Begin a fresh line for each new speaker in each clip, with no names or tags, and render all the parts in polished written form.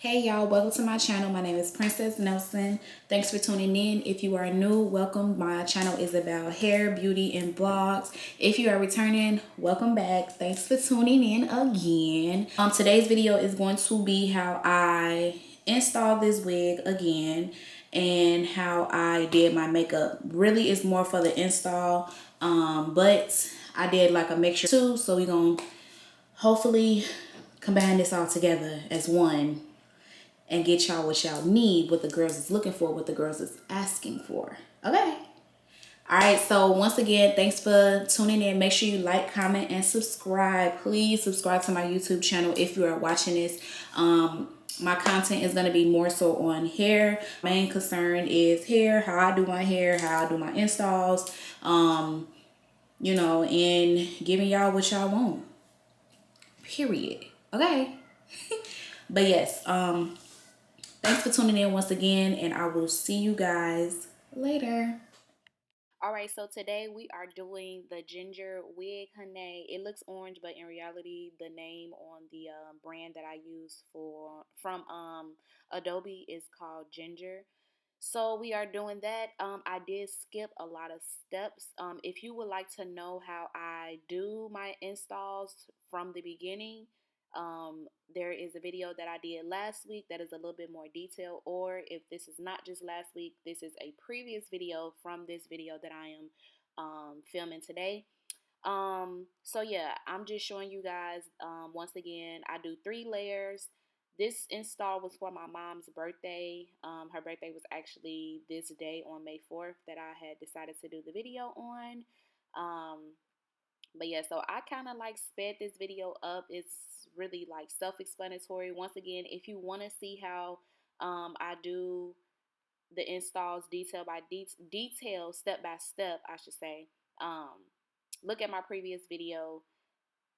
Hey y'all, welcome to my channel. My name is Princess Nelson. Thanks for tuning in. If you are new, welcome. My channel is about hair, beauty, and vlogs. If you are returning, welcome back. Thanks for tuning in again. Today's video is going to be how I installed this wig again and how I did my makeup. Really is more for the install, but I did like a mixture too, so we're gonna hopefully combine this all together as one and get y'all what y'all need, what the girls is looking for, what the girls is asking for. Okay. All right. So once again, thanks for tuning in. Make sure you like, comment, and subscribe. Please subscribe to my YouTube channel if you are watching this. My content is going to be more so on hair. Main concern is hair, how I do my hair, how I do my installs, and giving y'all what y'all want. Period. Okay. But yes, thanks for tuning in once again, and I will see you guys later. All right, so today we are doing the Ginger Wig, honey. It looks orange, but in reality, the name on the brand that I use from Adobe is called Ginger. So we are doing that. I did skip a lot of steps. If you would like to know how I do my installs from the beginning, there is a video that I did last week that is a little bit more detailed. Or if this is not just last week, this is a previous video from this video that I am filming today. So yeah, I'm just showing you guys once again. I do 3 layers. This install was for my mom's birthday. Her birthday was actually this day on May 4th that I had decided to do the video on. But yeah, so I kind of like sped this video up. It's really like self-explanatory. Once again, if you want to see how I do the installs detail by detail, step by step, I should say, look at my previous video.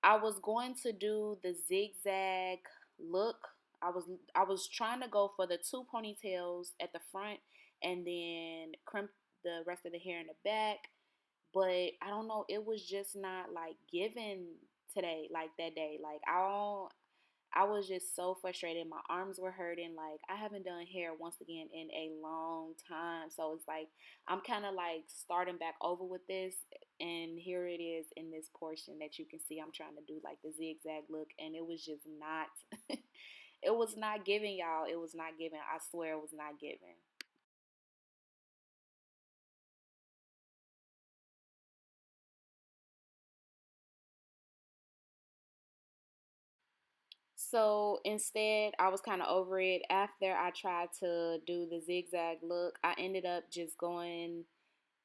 I was going to do the zigzag look. I was trying to go for the 2 ponytails at the front and then crimp the rest of the hair in the back. But I don't know, it was just not like given today, like that day. Like I was just so frustrated. My arms were hurting. Like I haven't done hair once again in a long time. So it's like I'm kind of like starting back over with this. And here it is in this portion that you can see I'm trying to do like the zigzag look. And it was just not, it was not giving, y'all. It was not giving. I swear it was not giving. So instead, I was kind of over it. After I tried to do the zigzag look, I ended up just going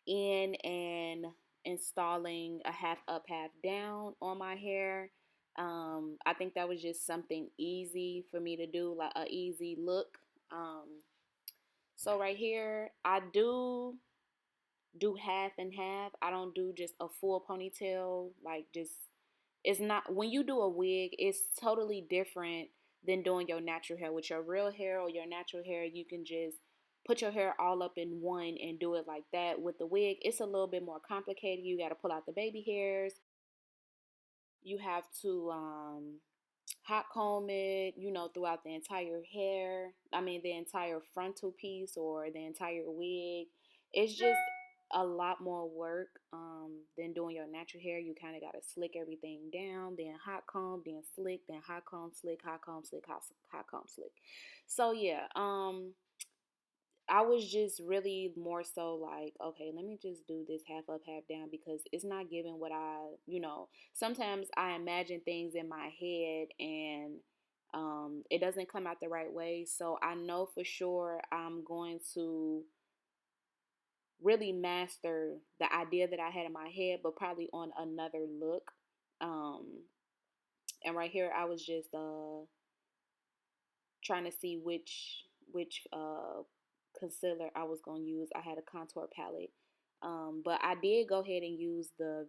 in and installing a half up, half down on my hair. I think that was just something easy for me to do, like a easy look. So right here, I do half and half. I don't do just a full ponytail, like just it's not when you do a wig, it's totally different than doing your natural hair. With your real hair or your natural hair, you can just put your hair all up in one and do it like that. With the wig, it's a little bit more complicated. You got to pull out the baby hairs. You have to hot comb it, throughout the entire hair. I mean, the entire frontal piece or the entire wig. It's just a lot more work than doing your natural hair. You kind of got to slick everything down, then hot comb, then slick, then hot comb, slick, hot comb, slick, hot comb, slick. So yeah, I was just really more so like, okay, let me just do this half up, half down because it's not giving what sometimes I imagine things in my head and it doesn't come out the right way. So I know for sure I'm going to really master the idea that I had in my head, but probably on another look. Um, and right here, I was just trying to see which concealer I was going to use. I had a contour palette. But I did go ahead and use the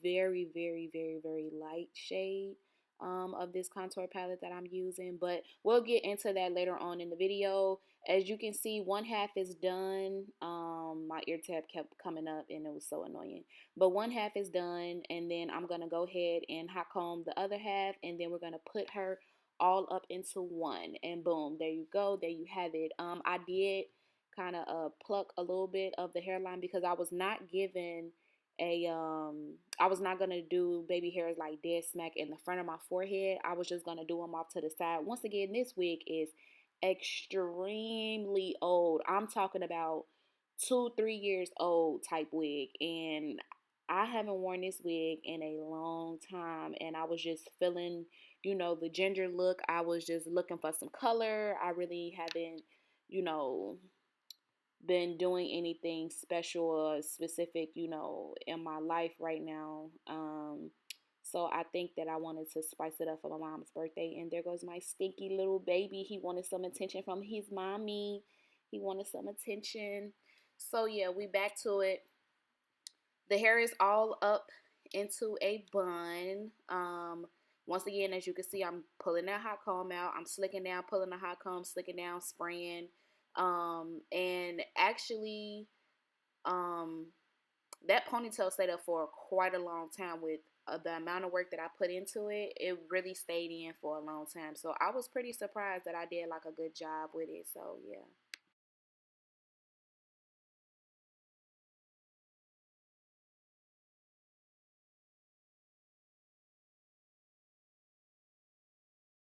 very, very, very, very light shade of this contour palette that I'm using. But we'll get into that later on in the video. As you can see, one half is done. My ear tab kept coming up and it was so annoying. But one half is done, and then I'm going to go ahead and hot comb the other half, and then we're going to put her all up into one, and boom, there you go, there you have it. I did kind of pluck a little bit of the hairline because I was not given a I was not gonna do baby hairs like dead smack in the front of my forehead. I was just gonna do them off to the side. Once again, this wig is extremely old. I'm talking about 2-3 years old type wig, and I haven't worn this wig in a long time, and I was just feeling, the ginger look. I was just looking for some color. I really haven't, you know, been doing anything special or specific, in my life right now. So I think that I wanted to spice it up for my mom's birthday. And there goes my stinky little baby. He wanted some attention from his mommy. He wanted some attention. So yeah, we back to it. The hair is all up into a bun. Once again, as you can see, I'm pulling that hot comb out. I'm slicking down, pulling the hot comb, slicking down, spraying. And actually, that ponytail stayed up for quite a long time with the amount of work that I put into it. It really stayed in for a long time. So I was pretty surprised that I did like a good job with it. So yeah.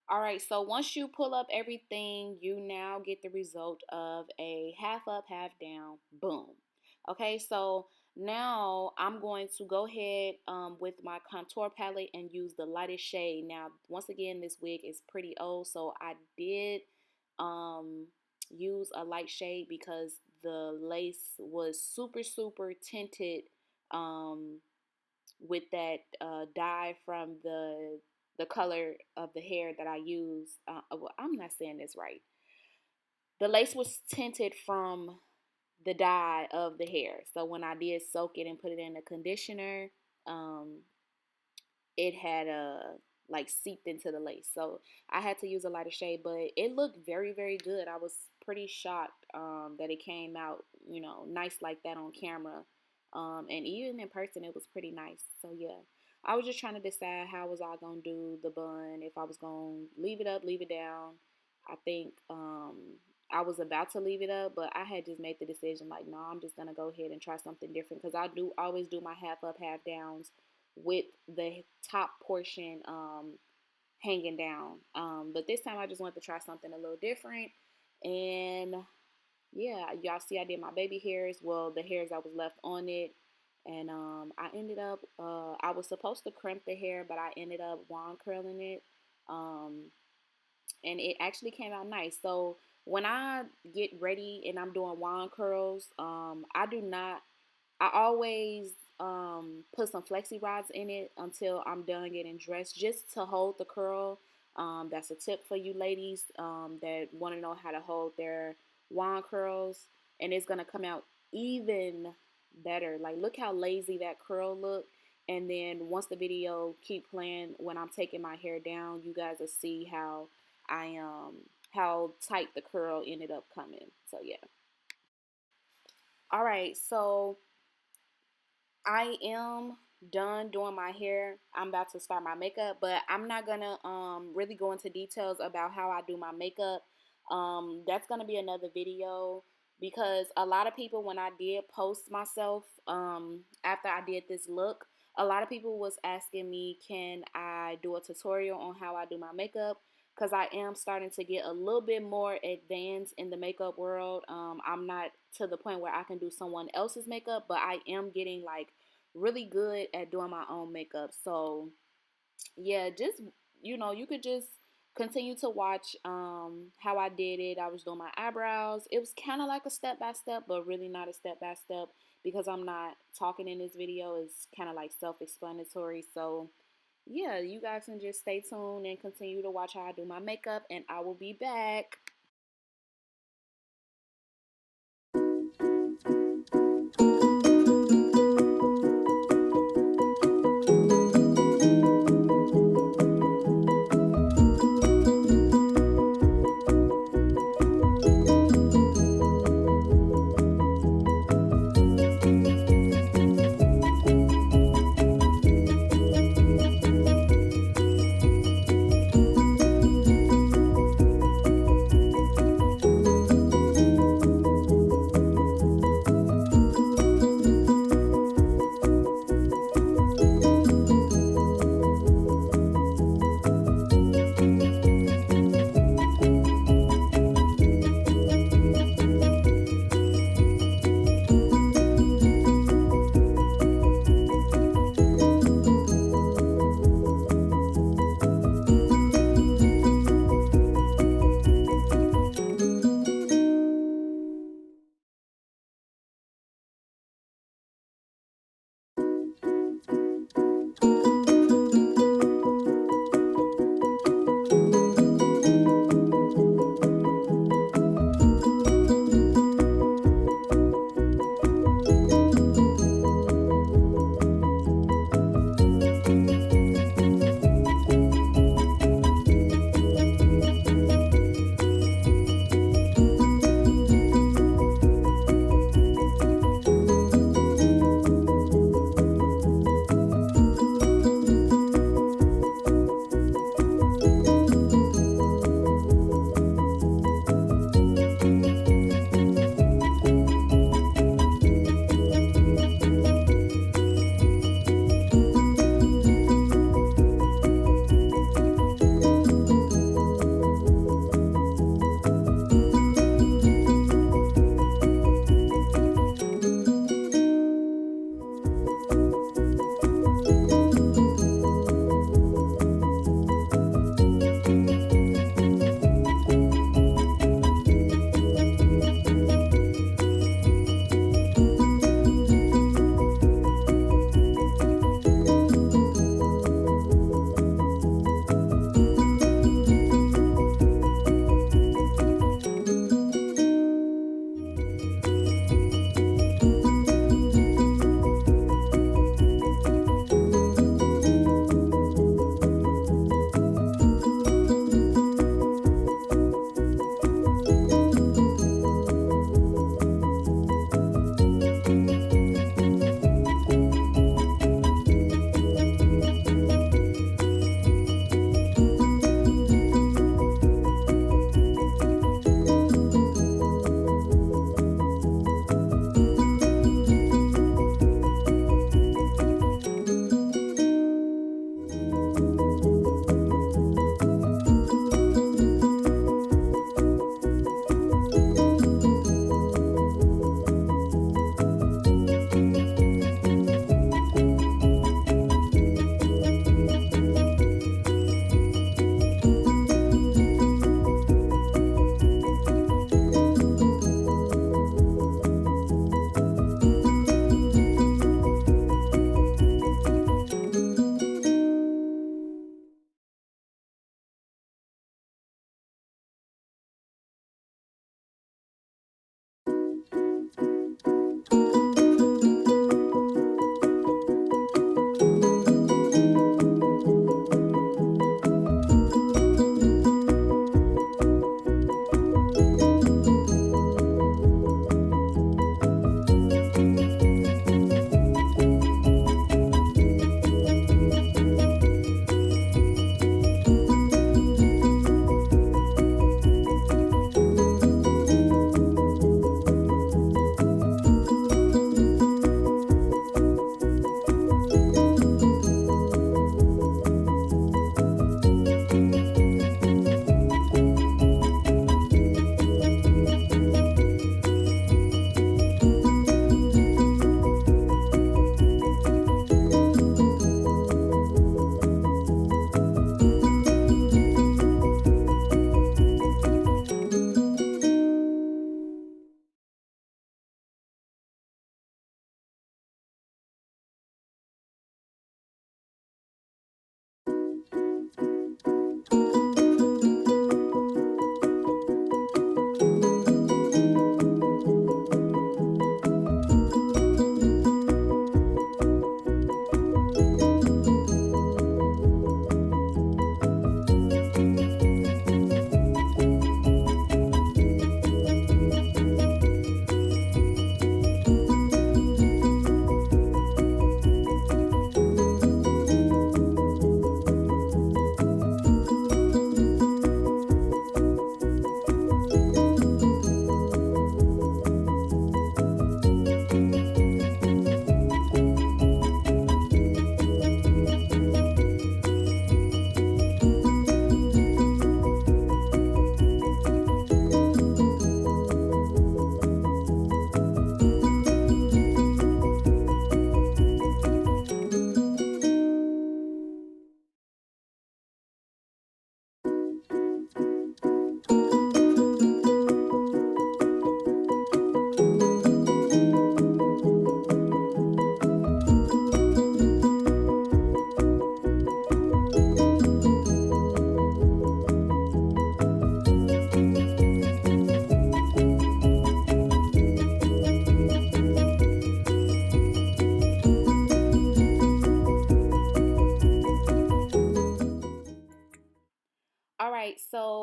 All right, so once you pull up everything, you now get the result of a half up, half down, boom. Okay, so now I'm going to go ahead with my contour palette and use the lightest shade. Now, once again, this wig is pretty old, so I did um, use a light shade because the lace was super, super tinted with that dye from the color of the hair that I use. Well, I'm not saying this right. The lace was tinted from the dye of the hair. So when I did soak it and put it in the conditioner, um, it had like seeped into the lace. So I had to use a lighter shade, but it looked very, very good. I was pretty shocked that it came out, nice like that on camera. And even in person, it was pretty nice. So yeah, I was just trying to decide how was I gonna do the bun, if I was gonna leave it up, leave it down. I think I was about to leave it up, but I had just made the decision like, no, I'm just gonna go ahead and try something different because I do always do my half up, half downs with the top portion hanging down. But this time I just wanted to try something a little different. And yeah, y'all see I did my baby hairs. Well, the hairs that was left on it. And I ended up, I was supposed to crimp the hair, but I ended up wand curling it. And it actually came out nice. So when I get ready and I'm doing wand curls, I always put some flexi rods in it until I'm done getting dressed, just to hold the curl. That's a tip for you ladies that want to know how to hold their wand curls, and it's gonna come out even better. Like, look how lazy that curl look. And then once the video keep playing, when I'm taking my hair down, you guys will see how tight the curl ended up coming. So yeah. All right, so I am done doing my hair. I'm about to start my makeup, but I'm not gonna really go into details about how I do my makeup. That's gonna be another video because a lot of people, when I did post myself after I did this look, a lot of people was asking me, can I do a tutorial on how I do my makeup? Because I am starting to get a little bit more advanced in the makeup world. I'm not to the point where I can do someone else's makeup, but I am getting like really good at doing my own makeup. So yeah, just you could just continue to watch how I did it. I was doing my eyebrows. It was kind of like a step by step, but really not a step by step because I'm not talking in this video. It's kind of like self-explanatory. So yeah, you guys can just stay tuned and continue to watch how I do my makeup, and I will be back.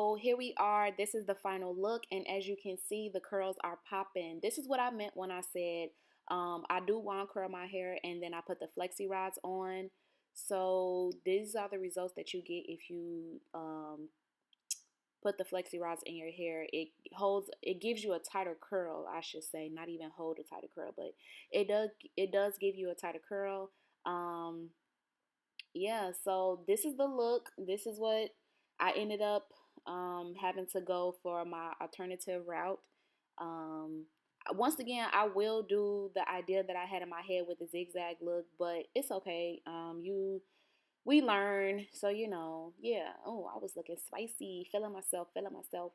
so here we are. This is the final look, and as you can see, the curls are popping. This is what I meant when I said I do wand curl my hair and then I put the flexi rods on. So these are the results that you get if you put the flexi rods in your hair. It gives you a tighter curl, I should say, not even hold a tighter curl, but it does give you a tighter curl. Yeah, so this is the look. This is what I ended up having to go for my alternative route. Once again, I will do the idea that I had in my head with the zigzag look, but it's okay. We learn, so yeah. Oh, I was looking spicy, feeling myself.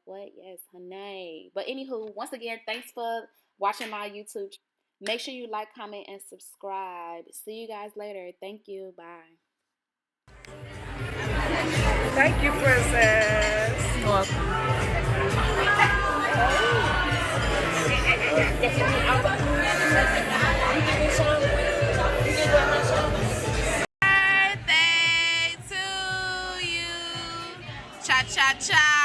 What? Yes, honey. But anywho, once again, thanks for watching my YouTube. Make sure you like, comment, and subscribe. See you guys later. Thank you. Bye.
Thank you, princess.
You're welcome. Birthday to you. Cha cha cha.